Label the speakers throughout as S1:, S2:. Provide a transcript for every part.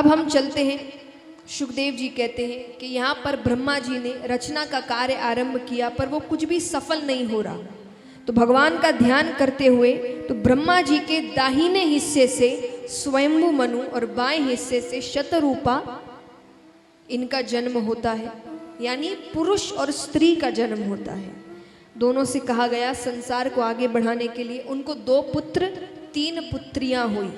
S1: अब हम चलते हैं। शुकदेव जी कहते हैं कि यहाँ पर ब्रह्मा जी ने रचना का कार्य आरंभ किया पर वो कुछ भी सफल नहीं हो रहा। तो भगवान का ध्यान करते हुए तो ब्रह्मा जी के दाहिने हिस्से से स्वयंभू मनु और बाएं हिस्से से शतरूपा इनका जन्म होता है, यानी पुरुष और स्त्री का जन्म होता है। दोनों से कहा गया संसार को आगे बढ़ाने के लिए उनको 2 पुत्र 3 पुत्रियां हुई,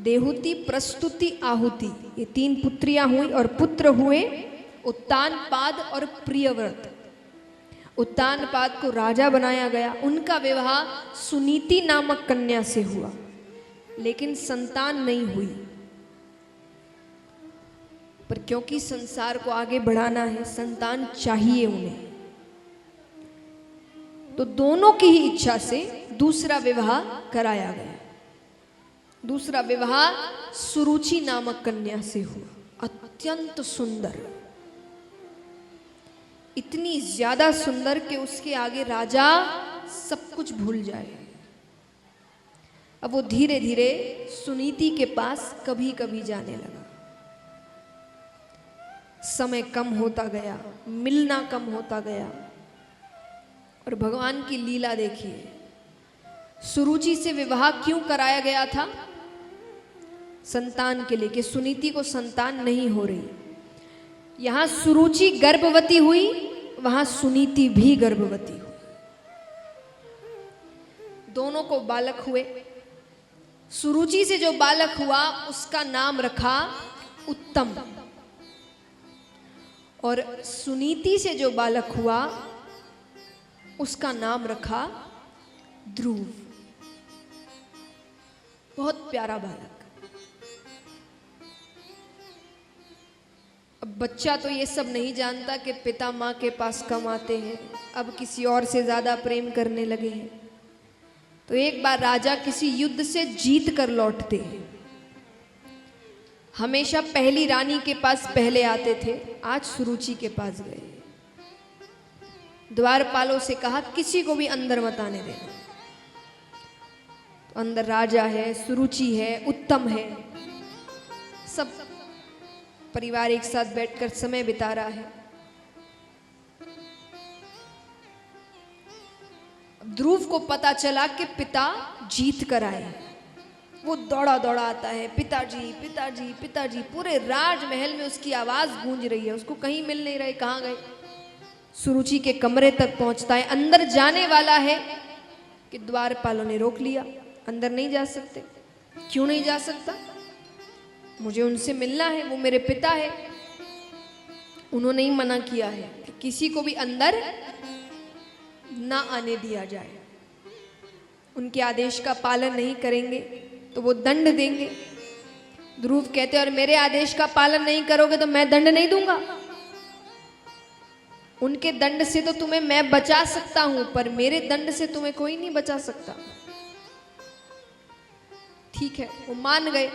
S1: देहुति, प्रस्तुति, आहुति, ये 3 पुत्रियां हुई और पुत्र हुए उत्तानपाद और प्रियव्रत। उत्तानपाद को राजा बनाया गया। उनका विवाह सुनीति नामक कन्या से हुआ, लेकिन संतान नहीं हुई। पर क्योंकि संसार को आगे बढ़ाना है, संतान चाहिए उन्हें, तो दोनों की ही इच्छा से दूसरा विवाह कराया गया। दूसरा विवाह सुरुचि नामक कन्या से हुआ, अत्यंत सुंदर, इतनी ज्यादा सुंदर कि उसके आगे राजा सब कुछ भूल जाए। अब वो धीरे धीरे सुनीति के पास कभी कभी जाने लगा। समय कम होता गया, मिलना कम होता गया। और भगवान की लीला देखिए, सुरुचि से विवाह क्यों कराया गया था? संतान के लिए, कि सुनीति को संतान नहीं हो रही। यहां सुरुचि गर्भवती हुई, वहां सुनीति भी गर्भवती हुई। दोनों को बालक हुए। सुरुचि से जो बालक हुआ उसका नाम रखा उत्तम, और सुनीति से जो बालक हुआ उसका नाम रखा ध्रुव। बहुत प्यारा बालक। अब बच्चा तो ये सब नहीं जानता कि पिता माँ के पास कम आते हैं, अब किसी और से ज्यादा प्रेम करने लगे हैं। तो एक बार राजा किसी युद्ध से जीत कर लौटते हैं। हमेशा पहली रानी के पास पहले आते थे, आज सुरुचि के पास गए। द्वारपालों से कहा किसी को भी अंदर मत आने देना। तो अंदर राजा है, सुरुचि है, उत्तम है, सब परिवार एक साथ बैठकर समय बिता रहा है। ध्रुव को पता चला कि पिता जीत कर आए। वो दौड़ा दौड़ा आता है, पिताजी पिताजी पिताजी। पूरे राजमहल में उसकी आवाज गूंज रही है, उसको कहीं मिल नहीं रहे, कहाँ गए। सुरुचि के कमरे तक पहुंचता है, अंदर जाने वाला है कि द्वारपालों ने रोक लिया। अंदर नहीं जा सकते। क्यों नहीं जा सकता? मुझे उनसे मिलना है, वो मेरे पिता है। उन्होंने ही मना किया है कि किसी को भी अंदर ना आने दिया जाए। उनके आदेश का पालन नहीं करेंगे तो वो दंड देंगे। ध्रुव कहते और मेरे आदेश का पालन नहीं करोगे तो मैं दंड नहीं दूंगा। उनके दंड से तो तुम्हें मैं बचा सकता हूं, पर मेरे दंड से तुम्हें कोई नहीं बचा सकता। ठीक है, वो मान गए।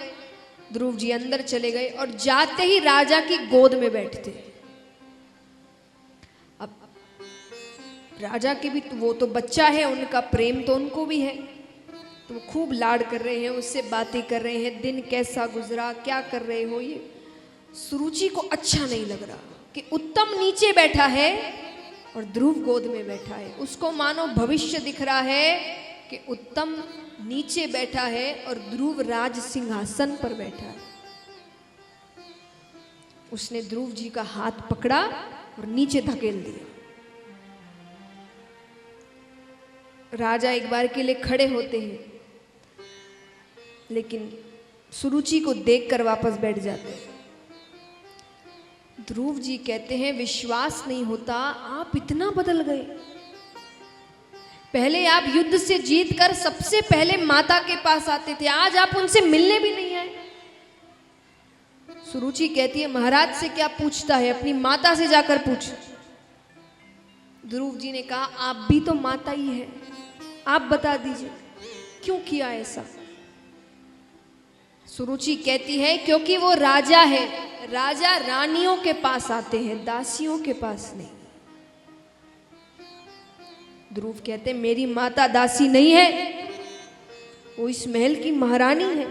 S1: ध्रुव जी अंदर चले गए और जाते ही राजा की गोद में बैठते। अब राजा के भी तो, वो तो बच्चा है, उनका प्रेम तो उनको भी है, तो वो खूब लाड कर रहे हैं, उससे बातें कर रहे हैं, दिन कैसा गुजरा, क्या कर रहे हो। ये सुरुचि को अच्छा नहीं लग रहा कि उत्तम नीचे बैठा है और ध्रुव गोद में बैठा है। उसको मानो भविष्य दिख रहा है कि उत्तम नीचे बैठा है और ध्रुव राज सिंहासन पर बैठा है। उसने ध्रुव जी का हाथ पकड़ा और नीचे धकेल दिया। राजा एक बार के लिए खड़े होते हैं, लेकिन सुरुचि को देखकर वापस बैठ जाते हैं। ध्रुव जी कहते हैं विश्वास नहीं होता, आप इतना बदल गए। पहले आप युद्ध से जीत कर सबसे पहले माता के पास आते थे, आज आप उनसे मिलने भी नहीं आए। सुरुचि कहती है महाराज से क्या पूछता है, अपनी माता से जाकर पूछ। ध्रुव जी ने कहा आप भी तो माता ही है, आप बता दीजिए क्यों किया ऐसा। सुरुचि कहती है क्योंकि वो राजा है, राजा रानियों के पास आते हैं, दासियों के पास नहीं। ध्रुव कहते मेरी माता दासी नहीं है, वो इस महल की महारानी है।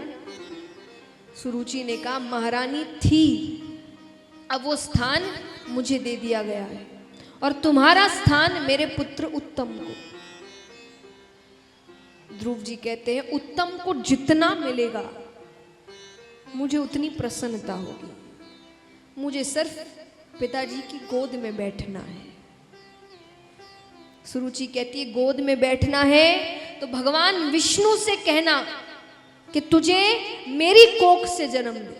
S1: सुरुचि ने कहा महारानी थी, अब वो स्थान मुझे दे दिया गया है और तुम्हारा स्थान मेरे पुत्र उत्तम को। ध्रुव जी कहते हैं उत्तम को जितना मिलेगा मुझे उतनी प्रसन्नता होगी, मुझे सिर्फ पिताजी की गोद में बैठना है। सुरुचि कहती है गोद में बैठना है तो भगवान विष्णु से कहना कि तुझे मेरी कोख से जन्म दे,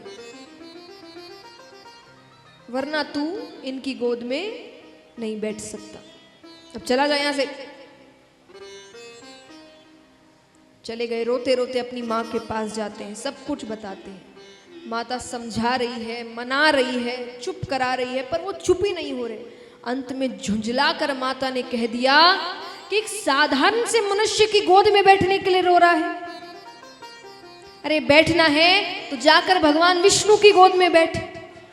S1: वरना तू इनकी गोद में नहीं बैठ सकता। अब चला जा यहां से। चले गए, रोते रोते अपनी माँ के पास जाते हैं, सब कुछ बताते हैं। माता समझा रही है, मना रही है, चुप करा रही है, पर वो चुप ही नहीं हो रहे। अंत में झुंझला कर माता ने कह दिया कि एक साधारण से मनुष्य की गोद में बैठने के लिए रो रहा है। अरे बैठना है तो जाकर भगवान विष्णु की गोद में बैठ,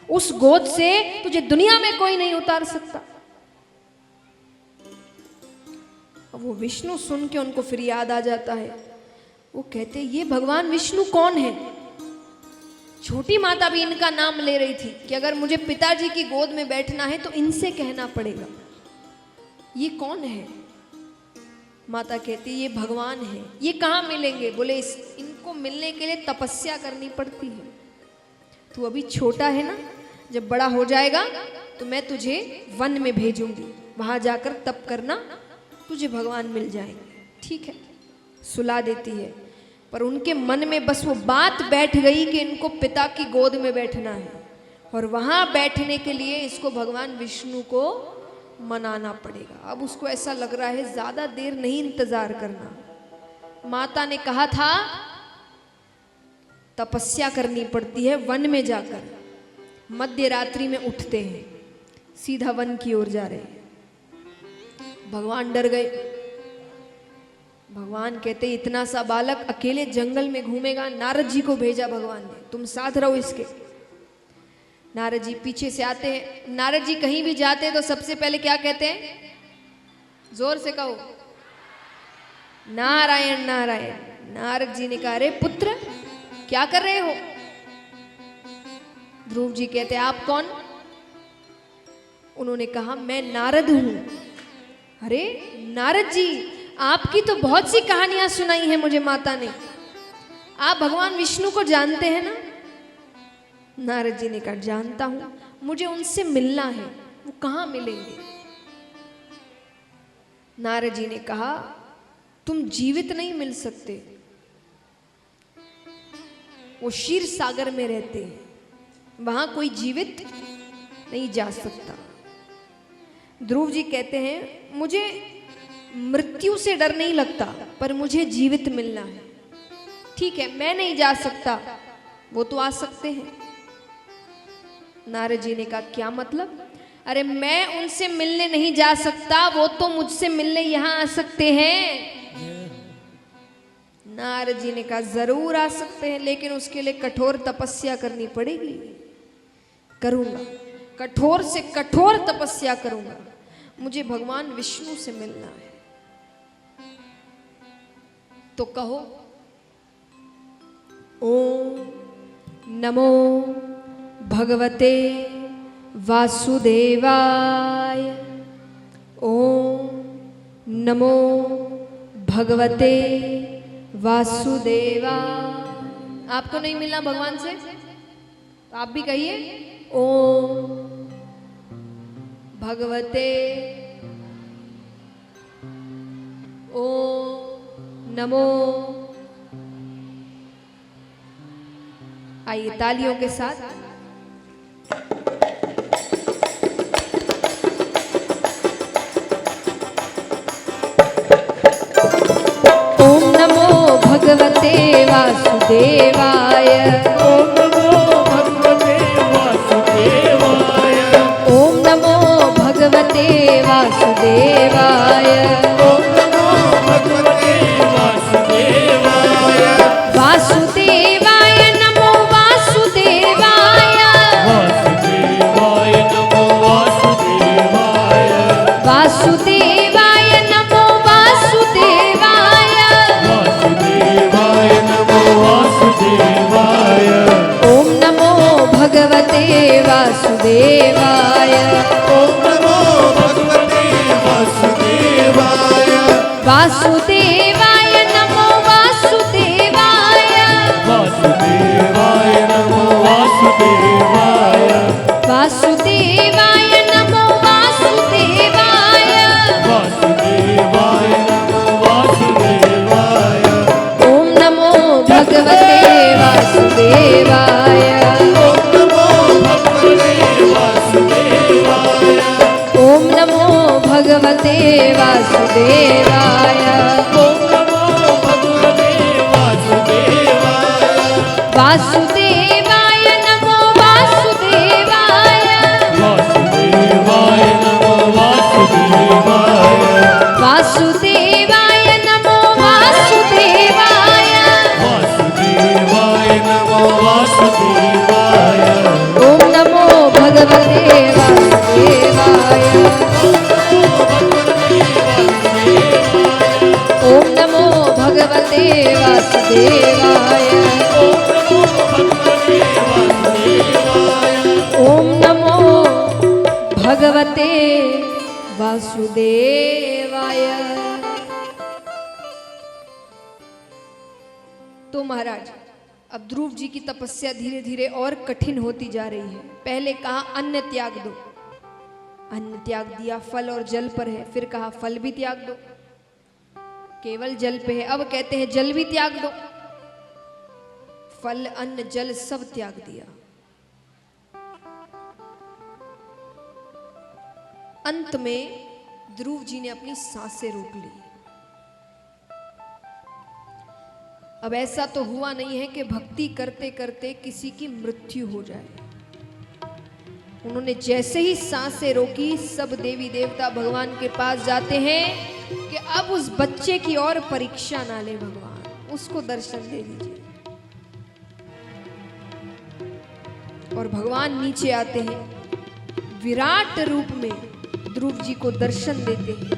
S1: उस गोद से तुझे दुनिया में कोई नहीं उतार सकता। अब वो विष्णु सुन के उनको फिर याद आ जाता है। वो कहते ये भगवान विष्णु कौन है? छोटी माता भी इनका नाम ले रही थी कि अगर मुझे पिताजी की गोद में बैठना है तो इनसे कहना पड़ेगा। ये कौन है? माता कहती ये भगवान है। ये कहाँ मिलेंगे? बोले इनको मिलने के लिए तपस्या करनी पड़ती है। तू अभी छोटा है ना, जब बड़ा हो जाएगा तो मैं तुझे वन में भेजूंगी, वहां जाकर तप करना, तुझे भगवान मिल जाएंगे। ठीक है, सुला देती है। पर उनके मन में बस वो बात बैठ गई कि इनको पिता की गोद में बैठना है और वहां बैठने के लिए इसको भगवान विष्णु को मनाना पड़ेगा। अब उसको ऐसा लग रहा है ज्यादा देर नहीं इंतजार करना। माता ने कहा था तपस्या करनी पड़ती है वन में जाकर। मध्य रात्रि में उठते हैं, सीधा वन की ओर जा रहे हैं। भगवान डर गए। भगवान कहते इतना सा बालक अकेले जंगल में घूमेगा? नारद जी को भेजा भगवान ने, तुम साथ रहो इसके। नारद जी पीछे से आते हैं। नारद जी कहीं भी जाते हैं तो सबसे पहले क्या कहते हैं? जोर से कहो, नारायण नारायण। नारद जी ने कहा अरे पुत्र क्या कर रहे हो? ध्रुव जी कहते हैं आप कौन? उन्होंने कहा मैं नारद हूं। अरे नारद जी, आपकी तो बहुत सी कहानियां सुनाई हैं मुझे माता ने, आप भगवान विष्णु को जानते हैं ना? नारद जी ने कहा जानता हूं, मुझे उनसे मिलना है। वो कहां मिलेंगे? नारद जी ने कहा तुम जीवित नहीं मिल सकते, वो क्षीर सागर में रहते हैं, वहां कोई जीवित नहीं जा सकता। ध्रुव जी कहते हैं मुझे मृत्यु से डर नहीं लगता, पर मुझे जीवित मिलना है। ठीक है, मैं नहीं जा सकता, वो तो आ सकते हैं। नारद जी ने कहा क्या मतलब? अरे मैं उनसे मिलने नहीं जा सकता, वो तो मुझसे मिलने यहां आ सकते हैं। नारद जी ने कहा जरूर आ सकते हैं, लेकिन उसके लिए कठोर तपस्या करनी पड़ेगी। करूंगा, कठोर से कठोर तपस्या करूंगा, मुझे भगवान विष्णु से मिलना है। तो कहो ओम नमो भगवते वासुदेवाय। ओम नमो भगवते वासुदेवाय। आपको नहीं मिला भगवान से? तो आप भी कहिए ओम भगवते, ओम नमो। आइए तालियों के साथ ओम नमो भगवते वासुदेवाय।
S2: ओम नमो भगवते वासुदेवाय।
S1: ओम नमो भगवते वासुदेवाय।
S2: ओम नमो भगवते वासुदेवाय।
S1: वासुदेवाय नमो वासुदेवाय।
S2: वासुदेवाय नमो वासुदेवाय।
S1: वासुदेवाय नमो वासुदेवाय।
S2: वासुदेवाय नमो वासुदेवाय।
S1: वासुदेवाय।
S2: ओम नमो भगवते वासुदेवाय।
S1: वासुदेवाय नमो वासुदेवाय।
S2: वासुदेवाय नमो वासुदेवाय।
S1: वासुदेवाय नमो वासुदेवाय।
S2: वासुदेवाय नमो वासुदेवाय।
S1: ओम नमो भगवते वासुदेवाय।
S2: ओम नमो भगवते वासुदेवाय।
S1: ओम नमो भगवते वासुदेवाय।
S2: ओम नमो भगवते वासुदेवाय।
S1: वासुदेवाय नमो वासुदेवाय।
S2: वासुदेवाय नमो वासुदेवाय।
S1: वासुदेवाय नमो वासुदेवाय।
S2: वासुदेवाय नमो वासुदेवाय।
S1: ओम नमो भगवते वासुदेवाय। ओम नमो भगवते वासुदेवाय। ओम नमो भगवते वासुदेवाय। तो महाराज अब ध्रुव जी की तपस्या धीरे धीरे और कठिन होती जा रही है। पहले कहा अन्न त्याग दो, अन्न त्याग दिया, फल और जल पर है। फिर कहा फल भी त्याग दो, केवल जल पे है। अब कहते हैं जल भी त्याग दो। फल अन्न जल सब त्याग दिया। अंत में ध्रुव जी ने अपनी सांसें रोक ली। अब ऐसा तो हुआ नहीं है कि भक्ति करते करते किसी की मृत्यु हो जाए। उन्होंने जैसे ही सांसें रोकी, सब देवी देवता भगवान के पास जाते हैं कि अब उस बच्चे की और परीक्षा ना ले भगवान, उसको दर्शन दे दीजिए। और भगवान नीचे आते हैं, विराट रूप में ध्रुव जी को दर्शन देते हैं।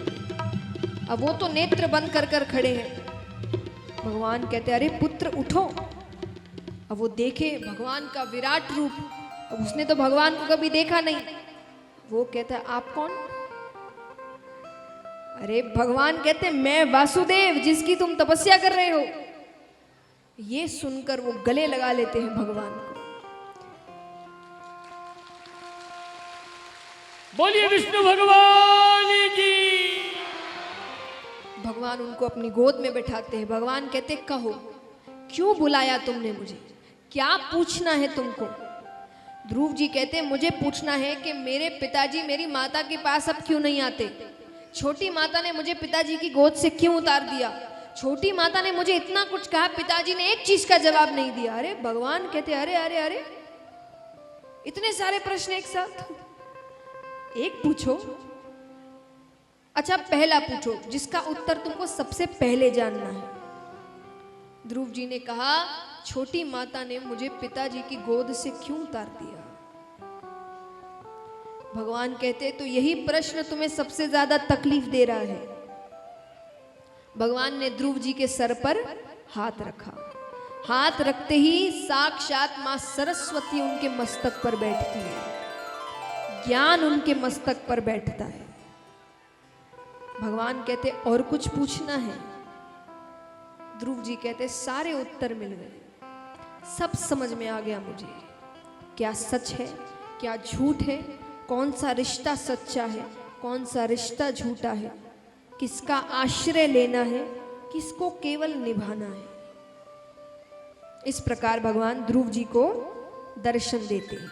S1: अब वो तो नेत्र बंद कर कर खड़े हैं। भगवान कहते अरे पुत्र उठो। अब वो देखे भगवान का विराट रूप। अब उसने तो भगवान को कभी देखा नहीं। वो कहता है आप कौन? अरे भगवान कहते मैं वासुदेव, जिसकी तुम तपस्या कर रहे हो। ये सुनकर वो गले लगा लेते हैं भगवान को।
S2: बोलिए विष्णु भगवान की।
S1: भगवान उनको अपनी गोद में बैठाते हैं। भगवान कहते कहो क्यों बुलाया तुमने मुझे, क्या पूछना है तुमको? ध्रुव जी कहते मुझे पूछना है कि मेरे पिताजी मेरी माता के पास अब क्यों नहीं आते? छोटी माता ने मुझे पिताजी की गोद से क्यों उतार दिया? छोटी माता ने मुझे इतना कुछ कहा, पिताजी ने एक चीज का जवाब नहीं दिया। अरे भगवान कहते अरे अरे अरे इतने सारे प्रश्न एक साथ, एक पूछो। अच्छा पहला पूछो जिसका उत्तर तुमको सबसे पहले जानना है। ध्रुव जी ने कहा छोटी माता ने मुझे पिताजी की गोद से क्यों उतार दिया? भगवान कहते तो यही प्रश्न तुम्हें सबसे ज्यादा तकलीफ दे रहा है। भगवान ने ध्रुव जी के सर पर हाथ रखा। हाथ रखते ही साक्षात मां सरस्वती उनके मस्तक पर बैठती है, ज्ञान उनके मस्तक पर बैठता है। भगवान कहते और कुछ पूछना है? ध्रुव जी कहते सारे उत्तर मिल गए, सब समझ में आ गया मुझे। क्या सच है, क्या झूठ है, कौन सा रिश्ता सच्चा है, कौन सा रिश्ता झूठा है, किसका आश्रय लेना है, किसको केवल निभाना है। इस प्रकार भगवान ध्रुव जी को दर्शन देते हैं।